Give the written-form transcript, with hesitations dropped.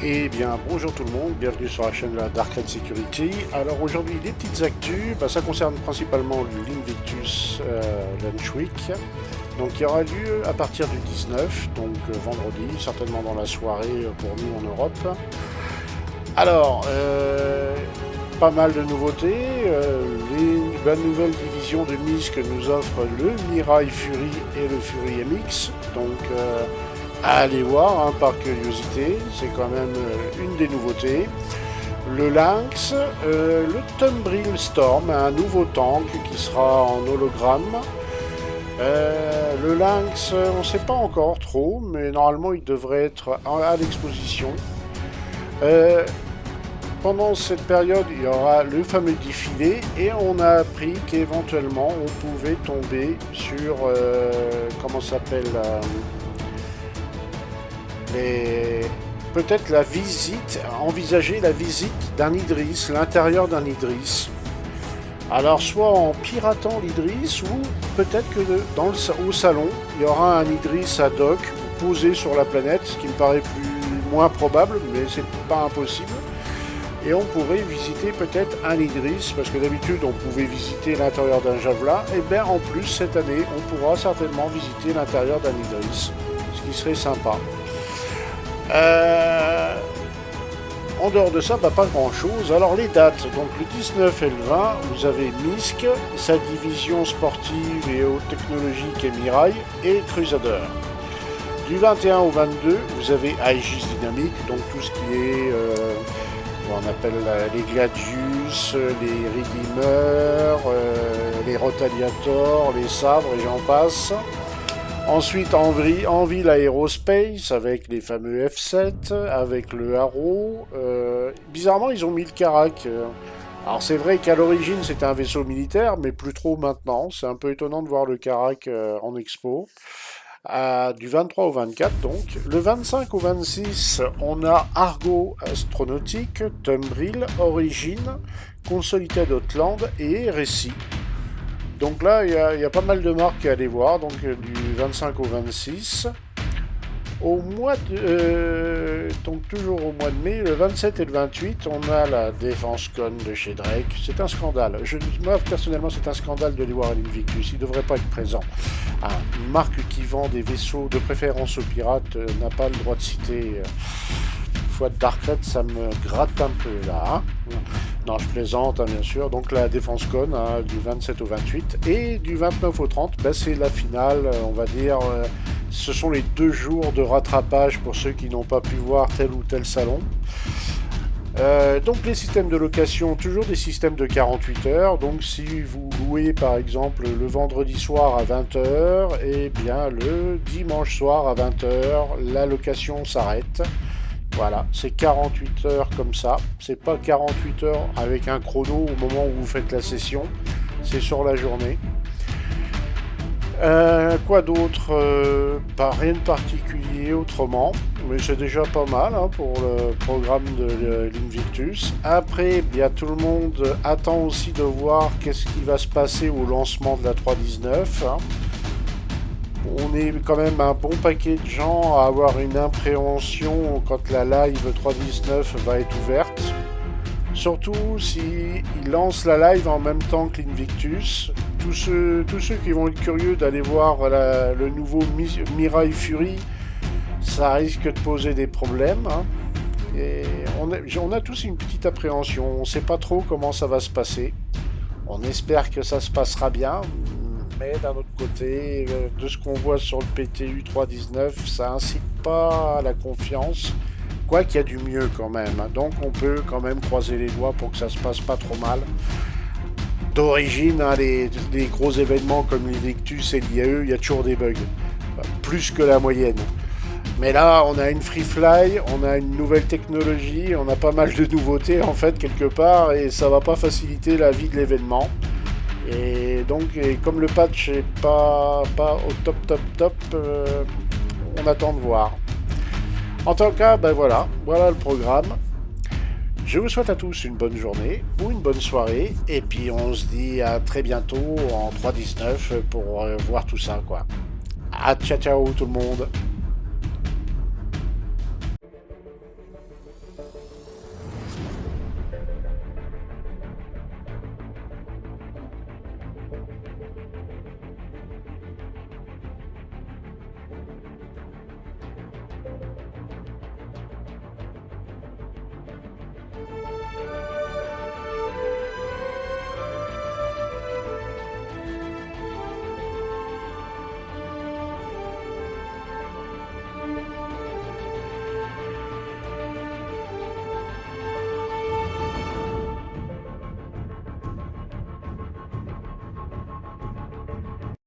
Eh bien, bonjour tout le monde, bienvenue sur la chaîne de la Darknet Security. Alors aujourd'hui, les petites actus, ça concerne principalement l'Invictus Launch Week. Donc il aura lieu à partir du 19, donc vendredi, certainement dans la soirée pour nous en Europe. Alors, pas mal de nouveautés. La nouvelle division de MISC nous offre le Mirai Fury et le Fury MX. Donc, à aller voir par curiosité, c'est quand même une des nouveautés. Le Lynx, le Tumbril Storm, un nouveau tank qui sera en hologramme. Le Lynx, on ne sait pas encore trop, mais normalement il devrait être à l'exposition. Pendant cette période, il y aura le fameux défilé et on a appris qu'éventuellement on pouvait tomber sur comment ça s'appelle peut-être la visite, envisager la visite d'un Idris, l'intérieur d'un Idris. Alors soit en piratant l'Idris ou peut-être que au salon il y aura un Idris ad hoc posé sur la planète, ce qui me paraît moins probable, mais c'est pas impossible. Et on pourrait visiter peut-être un Idris, parce que d'habitude on pouvait visiter l'intérieur d'un Javelin, et bien en plus cette année on pourra certainement visiter l'intérieur d'un Idris, ce qui serait sympa. En dehors de ça, pas grand chose. Alors les dates, donc le 19 et le 20, vous avez MISC, sa division sportive et haute technologique et Mirai, et Crusader. Du 21 au 22, vous avez Aegis Dynamic, donc tout ce qui est on appelle les Gladius, les Redeemers, les Rotaliators, les sabres et j'en passe. Ensuite Anvil Aerospace avec les fameux F7, avec le Arrow. Bizarrement ils ont mis le Karak. Alors c'est vrai qu'à l'origine c'était un vaisseau militaire, mais plus trop maintenant. C'est un peu étonnant de voir le Karak en expo. Du 23 au 24 donc. Le 25 au 26, on a Argo Astronautique, Tumbril, Origin, Consolidated Outland et RSI. Donc là, il y a pas mal de marques à aller voir, donc du 25 au 26. Donc toujours au mois de mai, le 27 et le 28, on a la Défense Con de chez Drake. C'est un scandale. Moi, personnellement, c'est un scandale de les voir à l'Invictus. Ils ne devraient pas être présents. Une marque qui vend des vaisseaux de préférence aux pirates n'a pas le droit de citer... Fois de Darknet, ça me gratte un peu là. Non, je plaisante, bien sûr. Donc la Défense Con du 27 au 28 et du 29 au 30, c'est la finale, on va dire. Ce sont les 2 jours de rattrapage pour ceux qui n'ont pas pu voir tel ou tel salon. Donc les systèmes de location, toujours des systèmes de 48 heures. Donc si vous louez par exemple le vendredi soir à 20h, et bien le dimanche soir à 20h, la location s'arrête. Voilà, c'est 48 heures comme ça. C'est pas 48 heures avec un chrono au moment où vous faites la session. C'est sur la journée. Quoi d'autre rien de particulier autrement. Mais c'est déjà pas mal pour le programme de l'Invictus. Après, bien tout le monde attend aussi de voir qu'est-ce qui va se passer au lancement de la 3.19. On est quand même un bon paquet de gens à avoir une appréhension quand la live 3.19 va être ouverte. Surtout s'ils lancent la live en même temps que l'Invictus. Tous ceux qui vont être curieux d'aller voir le nouveau Mirai Fury, ça risque de poser des problèmes. Et on a tous une petite appréhension. On ne sait pas trop comment ça va se passer. On espère que ça se passera bien. Mais d'un autre côté, de ce qu'on voit sur le PTU 3.19, ça incite pas à la confiance, quoi qu'il y a du mieux quand même. Donc on peut quand même croiser les doigts pour que ça se passe pas trop mal. D'origine, les gros événements comme l'Invictus et l'IAE, il y a toujours des bugs, plus que la moyenne. Mais là, on a une free fly, on a une nouvelle technologie, on a pas mal de nouveautés en fait quelque part, et ça va pas faciliter la vie de l'événement. Et donc, comme le patch est pas au top, on attend de voir. En tout cas, voilà le programme. Je vous souhaite à tous une bonne journée ou une bonne soirée, et puis on se dit à très bientôt en 3.19 pour voir tout ça, quoi. Ciao tout le monde.